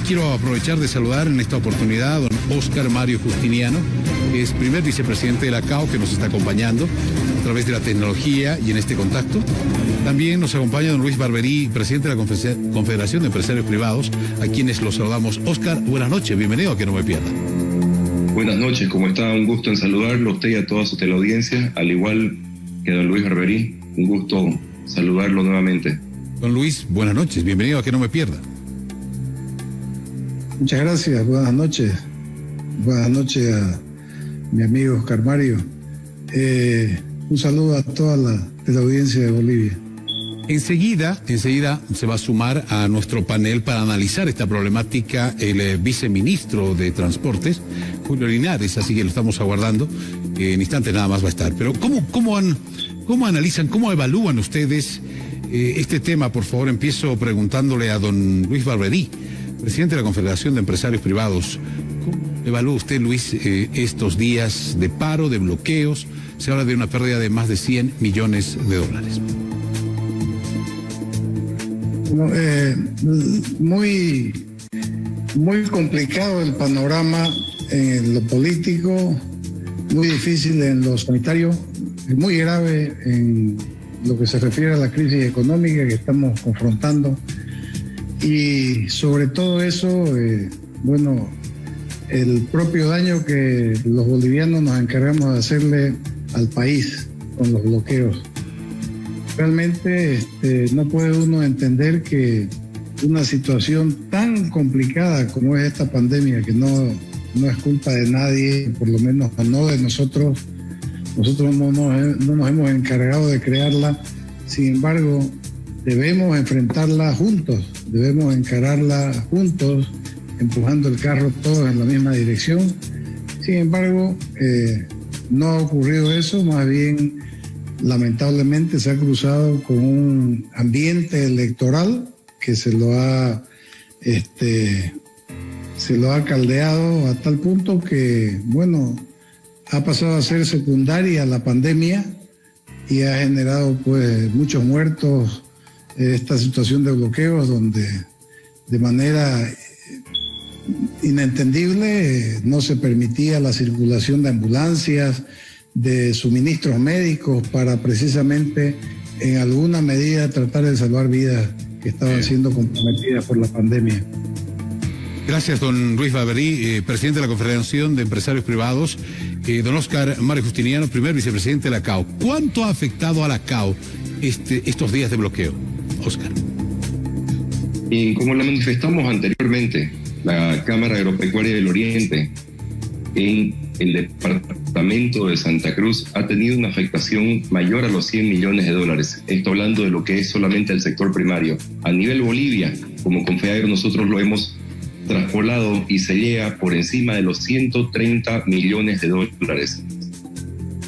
quiero aprovechar de saludar en esta oportunidad a don Óscar Mario Justiniano, que es primer vicepresidente de la CAO, que nos está acompañando a través de la tecnología y en este contacto. También nos acompaña don Luis Barberí, presidente de la Confederación de Empresarios Privados, a quienes los saludamos. Óscar, buenas noches, bienvenido a Que No Me Pierda. Buenas noches, ¿cómo está? Un gusto en saludarlo a usted y a toda su teleaudiencia, al igual que don Luis Barberí, un gusto saludarlo nuevamente. Don Luis, buenas noches, bienvenido a Que No Me Pierda. Muchas gracias, buenas noches. Buenas noches a mi amigo Óscar Mario. Un saludo a toda la audiencia de Bolivia. Enseguida se va a sumar a nuestro panel para analizar esta problemática el viceministro de Transportes, Julio Linares, así que lo estamos aguardando. En instantes nada más va a estar. Pero ¿cómo analizan, cómo evalúan ustedes este tema? Por favor, empiezo preguntándole a don Luis Barberí, presidente de la Confederación de Empresarios Privados. ¿Cómo evalúa usted, Luis, estos días de paro, de bloqueos? Se habla de una pérdida de más de 100 millones de dólares. Muy complicado el panorama en lo político, muy difícil en lo sanitario, muy grave en lo que se refiere a la crisis económica que estamos confrontando. Y sobre todo eso, el propio daño que los bolivianos nos encargamos de hacerle al país con los bloqueos. Realmente no puede uno entender que una situación tan complicada como es esta pandemia, que no es culpa de nadie, por lo menos no de nosotros no nos hemos encargado de crearla. Sin embargo, debemos enfrentarla juntos, debemos encararla juntos, empujando el carro todos en la misma dirección. Sin embargo, no ha ocurrido eso, más bien lamentablemente se ha cruzado con un ambiente electoral que se lo ha caldeado a tal punto que, ha pasado a ser secundaria la pandemia y ha generado pues muchos muertos. Esta situación de bloqueos donde de manera inentendible no se permitía la circulación de ambulancias, de suministros médicos para precisamente en alguna medida tratar de salvar vidas que estaban siendo comprometidas por la pandemia. Gracias, don Luis Barberí, presidente de la Confederación de Empresarios Privados. Don Óscar Mario Justiniano, primer vicepresidente de la CAO. ¿Cuánto ha afectado a la CAO estos días de bloqueo, Óscar? Y como lo manifestamos anteriormente, la Cámara Agropecuaria del Oriente en el departamento de Santa Cruz ha tenido una afectación mayor a los 100 millones de dólares. Esto hablando de lo que es solamente el sector primario. A nivel Bolivia, como Confeagro, nosotros lo hemos traspolado y se llega por encima de los 130 millones de dólares.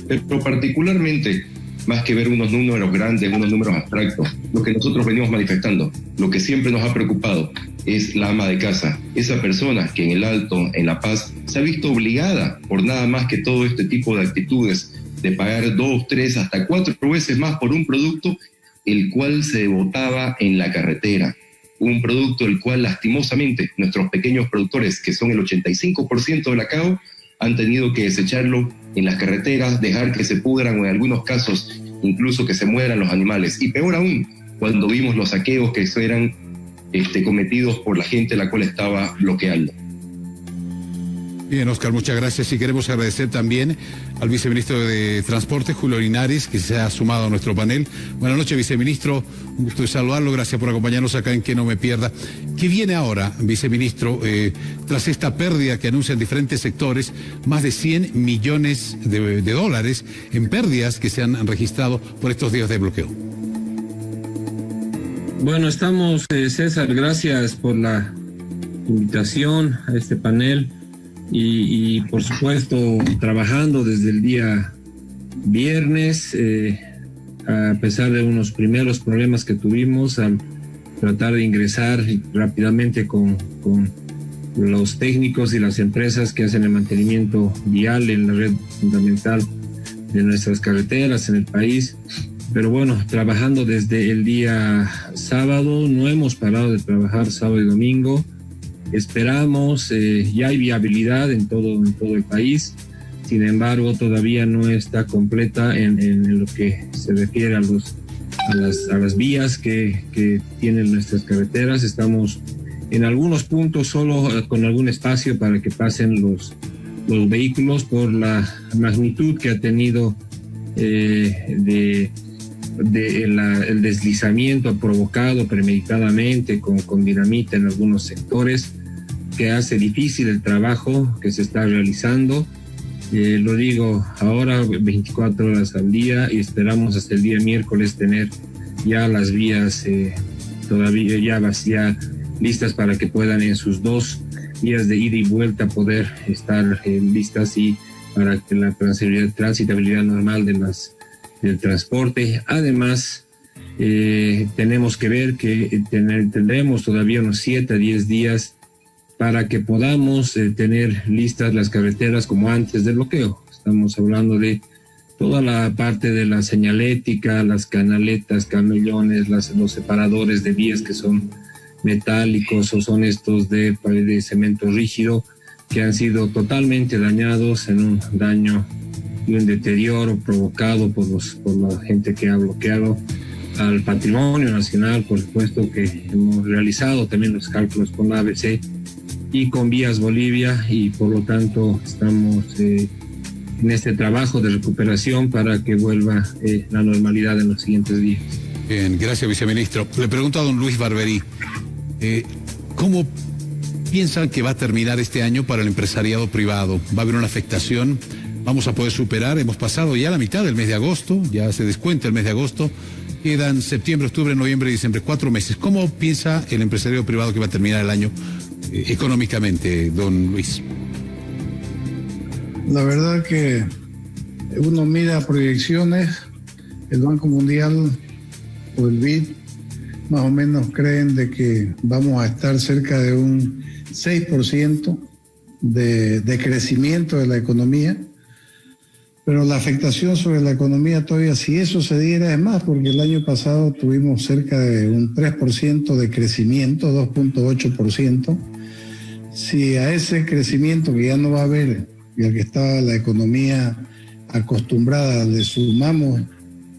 Pero particularmente, más que ver unos números grandes, unos números abstractos, lo que nosotros venimos manifestando, lo que siempre nos ha preocupado es la ama de casa, esa persona que en el Alto, en La Paz, se ha visto obligada por nada más que todo este tipo de actitudes de pagar 2, 3, hasta 4 veces más por un producto el cual se botaba en la carretera. Un producto el cual lastimosamente nuestros pequeños productores, que son el 85% de la CAO, han tenido que desecharlo en las carreteras, dejar que se pudran o en algunos casos incluso que se mueran los animales. Y peor aún, cuando vimos los saqueos que eran cometidos por la gente la cual estaba bloqueando. Bien, Óscar, muchas gracias. Y queremos agradecer también al viceministro de Transporte, Julio Linares, que se ha sumado a nuestro panel. Buenas noches, viceministro. Un gusto de saludarlo. Gracias por acompañarnos acá en Que No Me Pierda. ¿Qué viene ahora, viceministro, tras esta pérdida que anuncian diferentes sectores? Más de 100 millones de dólares en pérdidas que se han registrado por estos días de bloqueo. Bueno, estamos, César, gracias por la invitación a este panel. Y por supuesto trabajando desde el día viernes, a pesar de unos primeros problemas que tuvimos al tratar de ingresar rápidamente con los técnicos y las empresas que hacen el mantenimiento vial en la red fundamental de nuestras carreteras en el país. Pero bueno, trabajando desde el día sábado, no hemos parado de trabajar sábado y domingo. esperamos, ya hay viabilidad en todo el país. Sin embargo, todavía no está completa en lo que se refiere a las vías que tienen nuestras carreteras. Estamos en algunos puntos solo con algún espacio para que pasen los vehículos por la magnitud que ha tenido el deslizamiento provocado premeditadamente con dinamita en algunos sectores, que hace difícil el trabajo que se está realizando. Lo digo ahora, 24 horas al día, y esperamos hasta el día miércoles tener ya las vías todavía ya listas para que puedan en sus 2 días de ida y vuelta poder estar listas, y para que la transitabilidad normal del transporte. Además, tenemos que ver que tendremos todavía unos 7 a 10 días para que podamos tener listas las carreteras como antes del bloqueo. Estamos hablando de toda la parte de la señalética, las canaletas, camellones, los separadores de vías que son metálicos o son estos de cemento rígido, que han sido totalmente dañados en un daño y un deterioro provocado por la gente que ha bloqueado al patrimonio nacional. Por supuesto que hemos realizado también los cálculos con la ABC y con Vías Bolivia, y por lo tanto estamos en este trabajo de recuperación para que vuelva la normalidad en los siguientes días. Bien, gracias, viceministro. Le pregunto a don Luis Barberí, ¿cómo piensan que va a terminar este año para el empresariado privado? ¿Va a haber una afectación? ¿Vamos a poder superar? Hemos pasado ya la mitad del mes de agosto, ya se descuenta el mes de agosto, quedan septiembre, octubre, noviembre y diciembre, 4 meses. ¿Cómo piensa el empresariado privado que va a terminar el año económicamente, don Luis? La verdad que uno mira proyecciones, el Banco Mundial o el BID más o menos creen de que vamos a estar cerca de un 6% de crecimiento de la economía, pero la afectación sobre la economía todavía, si eso se diera, es más, porque el año pasado tuvimos cerca de un 3% de crecimiento, 2.8%. Si a ese crecimiento que ya no va a haber y al que estaba la economía acostumbrada le sumamos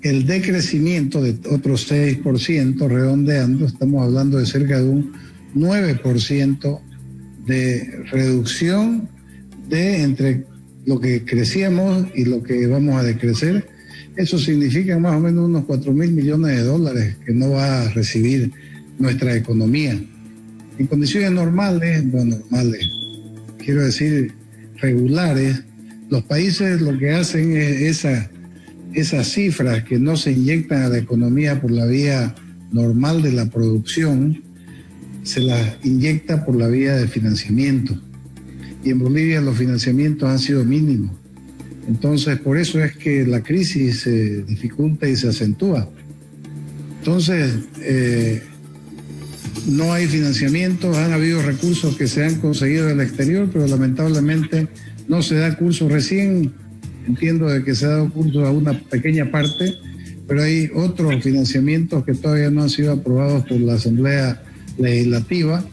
el decrecimiento de otro 6%, redondeando, estamos hablando de cerca de un 9% de reducción de entre lo que crecíamos y lo que vamos a decrecer. Eso significa más o menos unos 4.000 millones de dólares que no va a recibir nuestra economía. En condiciones normales, quiero decir regulares, los países lo que hacen es esas cifras que no se inyectan a la economía por la vía normal de la producción, se las inyecta por la vía de financiamiento. Y en Bolivia los financiamientos han sido mínimos. Entonces, por eso es que la crisis se dificulta y se acentúa. Entonces, no hay financiamientos, han habido recursos que se han conseguido del exterior, pero lamentablemente no se da curso. Recién entiendo de que se ha dado curso a una pequeña parte, pero hay otros financiamientos que todavía no han sido aprobados por la Asamblea Legislativa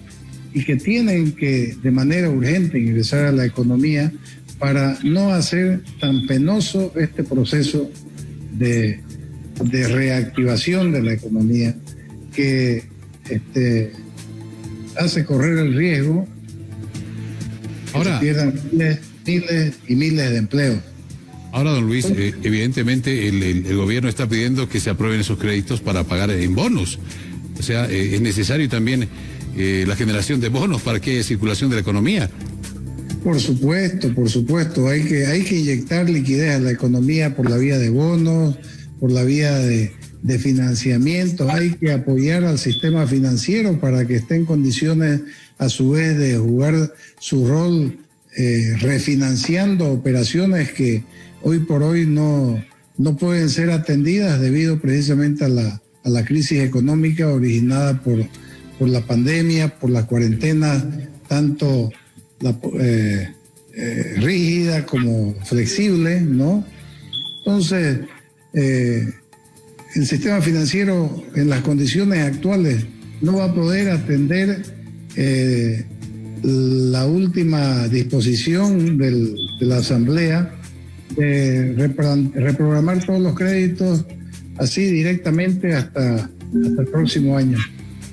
y que tienen que de manera urgente ingresar a la economía para no hacer tan penoso este proceso de reactivación de la economía que hace correr el riesgo que se pierdan miles y miles de empleos. Ahora, don Luis, evidentemente el gobierno está pidiendo que se aprueben esos créditos para pagar en bonos. O sea, es necesario también la generación de bonos para que haya circulación de la economía. Por supuesto. Hay que inyectar liquidez a la economía por la vía de bonos, por la vía de financiamiento. Hay que apoyar al sistema financiero para que esté en condiciones a su vez de jugar su rol refinanciando operaciones que hoy por hoy no pueden ser atendidas debido precisamente a la crisis económica originada por la pandemia, por las cuarentenas, tanto rígida como flexible, ¿no? Entonces, el sistema financiero en las condiciones actuales no va a poder atender la última disposición de la Asamblea de reprogramar todos los créditos así directamente hasta el próximo año.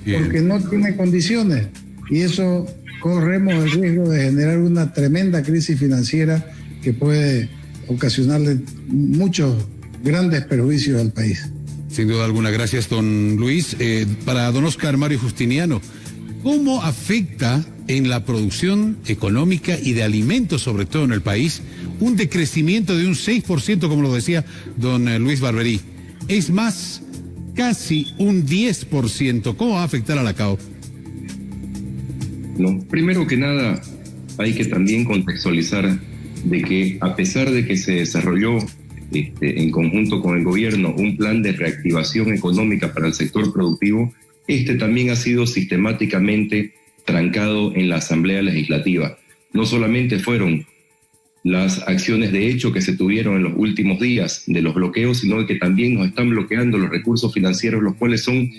Bien. Porque no tiene condiciones y eso corremos el riesgo de generar una tremenda crisis financiera que puede ocasionarle muchos grandes perjuicios al país. Sin duda alguna, gracias don Luis. Para don Oscar Mario Justiniano, ¿cómo afecta en la producción económica y de alimentos, sobre todo en el país, un decrecimiento de un 6%, como lo decía don Luis Barberí? Es más, casi un 10%. ¿Cómo va a afectar a la CAO? No, primero que nada, hay que también contextualizar de que a pesar de que se desarrolló en conjunto con el gobierno un plan de reactivación económica para el sector productivo, también ha sido sistemáticamente trancado en la Asamblea Legislativa. No solamente fueron las acciones de hecho que se tuvieron en los últimos días de los bloqueos, sino que también nos están bloqueando los recursos financieros, los cuales son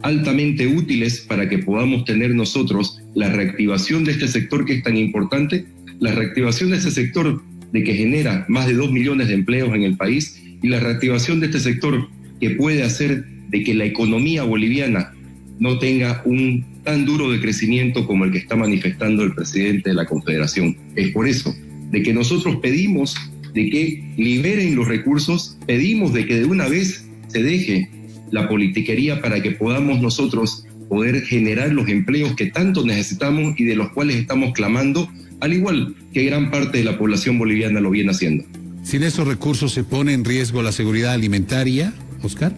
altamente útiles para que podamos tener nosotros la reactivación de este sector que es tan importante, la reactivación de ese sector de que genera más de 2 millones de empleos en el país y la reactivación de este sector que puede hacer de que la economía boliviana no tenga un tan duro de crecimiento como el que está manifestando el presidente de la Confederación. Es por eso de que nosotros pedimos de que liberen los recursos, pedimos de que de una vez se deje la politiquería para que podamos nosotros poder generar los empleos que tanto necesitamos y de los cuales estamos clamando, al igual que gran parte de la población boliviana lo viene haciendo. ¿Sin esos recursos se pone en riesgo la seguridad alimentaria, Oscar?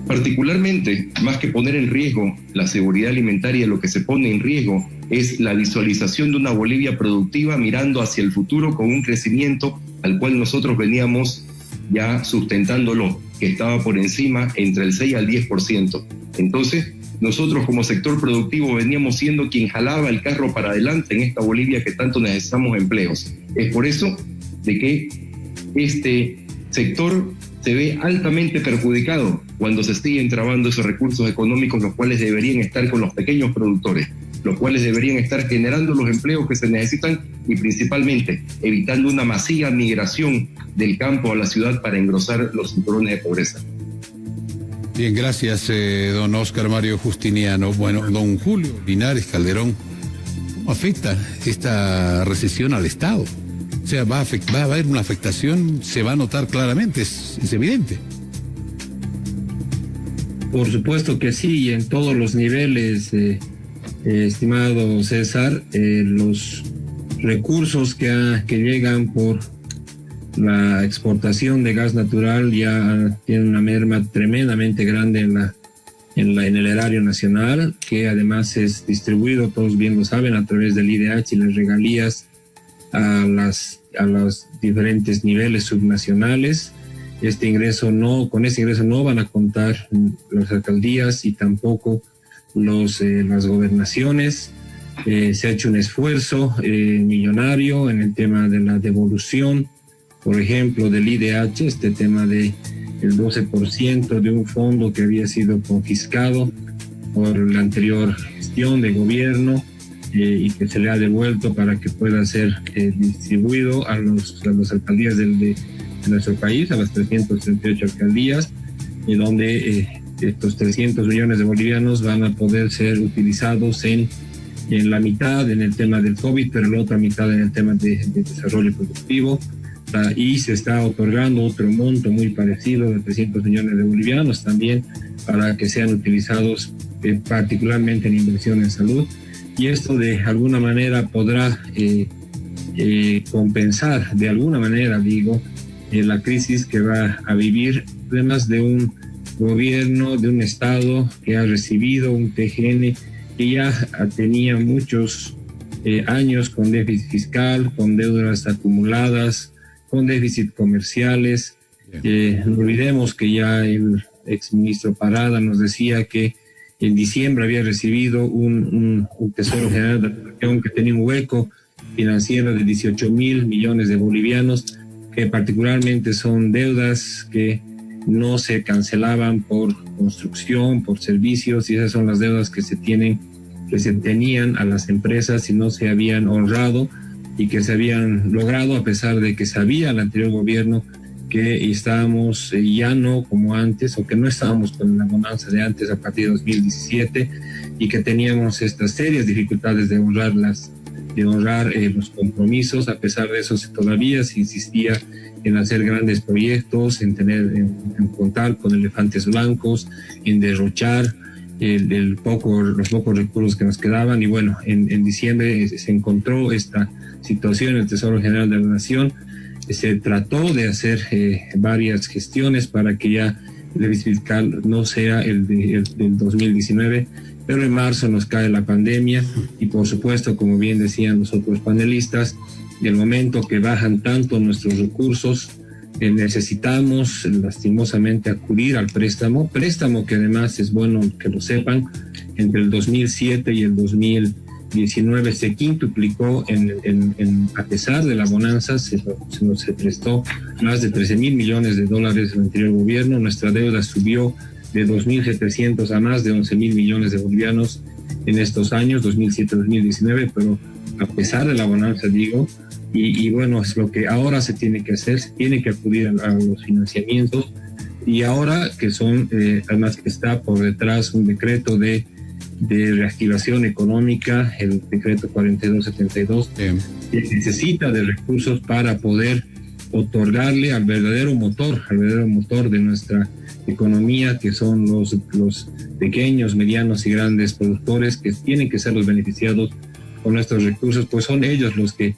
Particularmente, más que poner en riesgo la seguridad alimentaria, lo que se pone en riesgo es la visualización de una Bolivia productiva mirando hacia el futuro con un crecimiento al cual nosotros veníamos ya sustentándolo, que estaba por encima entre el 6 al 10%. Entonces, nosotros como sector productivo veníamos siendo quien jalaba el carro para adelante en esta Bolivia que tanto necesitamos empleos. Es por eso de que este sector se ve altamente perjudicado cuando se siguen trabando esos recursos económicos, los cuales deberían estar con los pequeños productores, los cuales deberían estar generando los empleos que se necesitan y principalmente evitando una masiva migración del campo a la ciudad para engrosar los cinturones de pobreza. Bien, gracias, don Oscar Mario Justiniano. Bueno, don Julio Linares Calderón, ¿cómo afecta esta recesión al Estado? O sea, va a haber una afectación, se va a notar claramente, es evidente. Por supuesto que sí, en todos los niveles, estimado César, los recursos que llegan por la exportación de gas natural ya tienen una merma tremendamente grande en el erario nacional, que además es distribuido, todos bien lo saben, a través del IDH y las regalías a los diferentes niveles subnacionales. Con este ingreso no van a contar las alcaldías y tampoco las gobernaciones. Se ha hecho un esfuerzo millonario en el tema de la devolución, por ejemplo, del IDH, tema de el 12% de un fondo que había sido confiscado por la anterior gestión de gobierno y que se le ha devuelto para que pueda ser distribuido a las alcaldías de nuestro país, a las 338 alcaldías, donde estos 300 millones de bolivianos van a poder ser utilizados en la mitad en el tema del COVID, pero la otra mitad en el tema de desarrollo productivo. Y se está otorgando otro monto muy parecido de 300 millones de bolivianos también para que sean utilizados particularmente en inversión en salud. Y esto de alguna manera podrá compensar, de alguna manera digo, la crisis que va a vivir, además de un gobierno, de un Estado que ha recibido un TGN que ya tenía muchos años con déficit fiscal, con deudas acumuladas, con déficit comerciales. No olvidemos que ya el exministro Parada nos decía que en diciembre había recibido un Tesoro General de la Nación que tenía un hueco financiero de 18.000 millones de bolivianos, que particularmente son deudas que no se cancelaban por construcción, por servicios, y esas son las deudas que se tienen que se tenían a las empresas y no se habían honrado y que se habían logrado a pesar de que sabía el anterior gobierno que estábamos ya no como antes, o que no estábamos con la bonanza de antes a partir de 2017, y que teníamos estas serias dificultades de honrar los compromisos. A pesar de eso, todavía se insistía en hacer grandes proyectos, en contar con elefantes blancos, en derrochar los pocos recursos que nos quedaban. Y bueno, en diciembre se encontró esta situación en el Tesoro General de la Nación. Se trató de hacer varias gestiones para que ya el déficit fiscal no sea el del 2019, pero en marzo nos cae la pandemia y, por supuesto, como bien decían los otros panelistas, en el momento que bajan tanto nuestros recursos, necesitamos lastimosamente acudir al préstamo que además es bueno que lo sepan, entre el 2007 y el 2019 se quintuplicó a pesar de la bonanza. Se prestó más de 13,000 millones de dólares del anterior gobierno. Nuestra deuda subió de 2.700 a más de 11,000 millones de bolivianos en estos años, 2007-2019, pero a pesar de la bonanza, digo, y bueno, es lo que ahora se tiene que hacer, se tiene que acudir a los financiamientos, y ahora que son, además que está por detrás un decreto de reactivación económica, el decreto 4272, que necesita de recursos para poder otorgarle al verdadero motor de nuestra economía, que son los pequeños, medianos y grandes productores, que tienen que ser los beneficiados con nuestros recursos, pues son ellos los que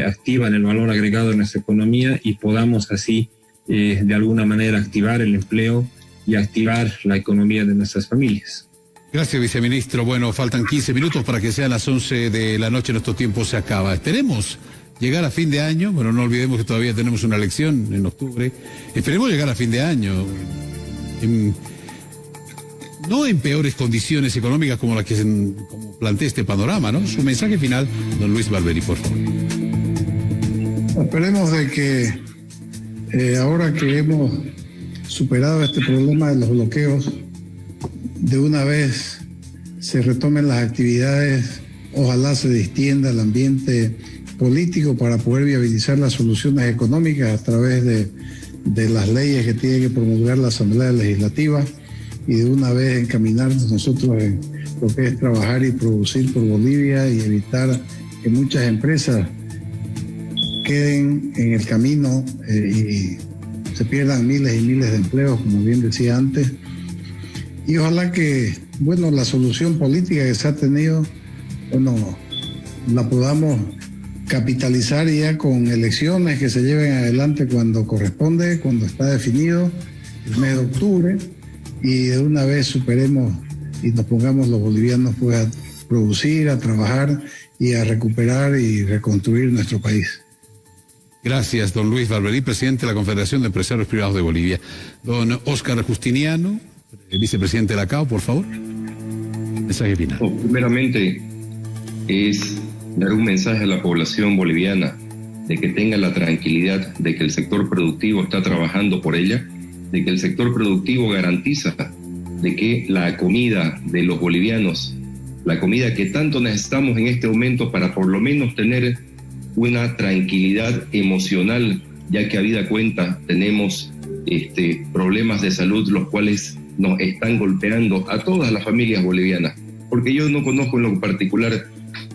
activan el valor agregado de nuestra economía, y podamos así de alguna manera activar el empleo y activar la economía de nuestras familias. Gracias, viceministro. Bueno, faltan 15 minutos para que sean las 11 de la noche. Nuestro tiempo se acaba. Esperemos llegar a fin de año. Bueno, no olvidemos que todavía tenemos una elección en octubre. Esperemos llegar a fin de año. No en peores condiciones económicas como las que como plantea este panorama, ¿no? Su mensaje final, don Luis Barberí, por favor. Esperemos de que ahora que hemos superado este problema de los bloqueos, de una vez se retomen las actividades, ojalá se distienda el ambiente político para poder viabilizar las soluciones económicas a través de las leyes que tiene que promulgar la Asamblea Legislativa, y de una vez encaminarnos nosotros en lo que es trabajar y producir por Bolivia y evitar que muchas empresas queden en el camino y se pierdan miles y miles de empleos, como bien decía antes. Y ojalá que, bueno, la solución política que se ha tenido, bueno, la podamos capitalizar ya con elecciones que se lleven adelante cuando corresponde, cuando está definido, el mes de octubre, y de una vez superemos y nos pongamos los bolivianos pues a producir, a trabajar y a recuperar y reconstruir nuestro país. Gracias, don Luis Barberí, presidente de la Confederación de Empresarios Privados de Bolivia. Don Óscar Justiniano, vicepresidente de la CAO, por favor. Mensaje final. Primeramente, es dar un mensaje a la población boliviana de que tenga la tranquilidad de que el sector productivo está trabajando por ella, de que el sector productivo garantiza de que la comida de los bolivianos, la comida que tanto necesitamos en este momento para por lo menos tener una tranquilidad emocional, ya que habida cuenta tenemos problemas de salud los cuales nos están golpeando a todas las familias bolivianas, porque yo no conozco en lo particular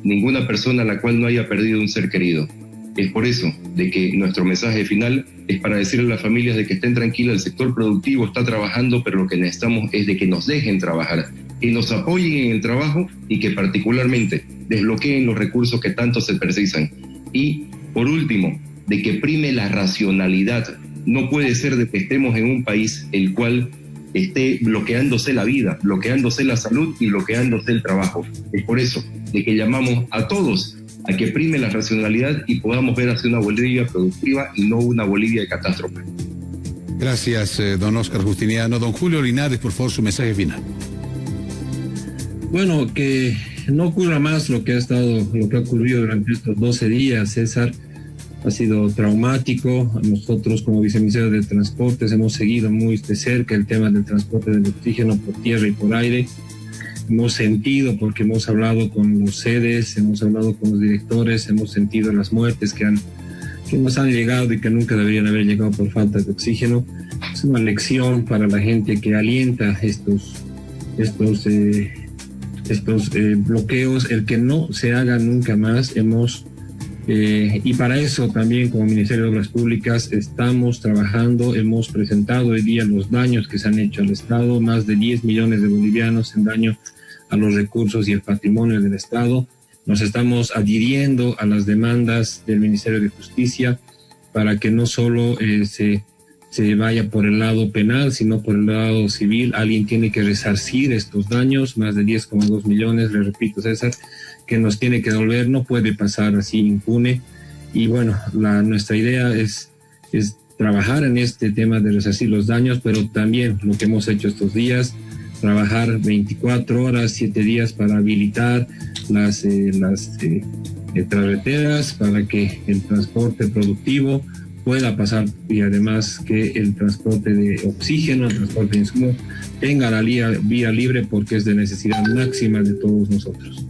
ninguna persona a la cual no haya perdido un ser querido. Es por eso de que nuestro mensaje final es para decirle a las familias de que estén tranquilas, el sector productivo está trabajando, pero lo que necesitamos es de que nos dejen trabajar, que nos apoyen en el trabajo y que particularmente desbloqueen los recursos que tanto se precisan. Y por último, de que prime la racionalidad. No puede ser de que estemos en un país el cual esté bloqueándose la vida, bloqueándose la salud y bloqueándose el trabajo. Es por eso de que llamamos a todos a que prime la racionalidad y podamos ver hacia una Bolivia productiva y no una Bolivia de catástrofe. Gracias, don Óscar Justiniano. Don Julio Linares, por favor, su mensaje final. Bueno, que no ocurra más lo que ha ocurrido durante estos 12 días, César. Ha sido traumático. Nosotros, como viceministerio de Transportes, hemos seguido muy de cerca el tema del transporte del oxígeno por tierra y por aire. hemos sentido, porque hemos hablado con los sedes, hemos hablado con los directores, hemos sentido las muertes que nos han llegado y que nunca deberían haber llegado por falta de oxígeno. Es una lección para la gente que alienta estos bloqueos, el que no se haga nunca más. Y para eso también como Ministerio de Obras Públicas estamos trabajando. Hemos presentado hoy día los daños que se han hecho al Estado, más de 10 millones de bolivianos en daño a los recursos y el patrimonio del Estado. Nos estamos adhiriendo a las demandas del Ministerio de Justicia para que no solo se vaya por el lado penal, sino por el lado civil. Alguien tiene que resarcir estos daños, más de 10,2 millones, le repito, César, que nos tiene que devolver. No puede pasar así impune. Y bueno, nuestra idea es trabajar en este tema de resarcir los daños, pero también lo que hemos hecho estos días, trabajar 24 horas, 7 días para habilitar las carreteras para que el transporte productivo pueda pasar, y además que el transporte de oxígeno, el transporte de insumos tenga la vía libre, porque es de necesidad máxima de todos nosotros.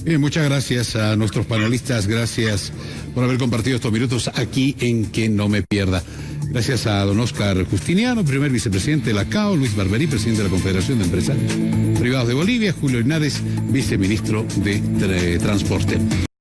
Bien, muchas gracias a nuestros panelistas, gracias por haber compartido estos minutos aquí en Que No Me Pierda. Gracias a don Oscar Justiniano, primer vicepresidente de la CAO, Luis Barberí, presidente de la Confederación de Empresarios Privados de Bolivia, Julio Linares, viceministro de Transporte.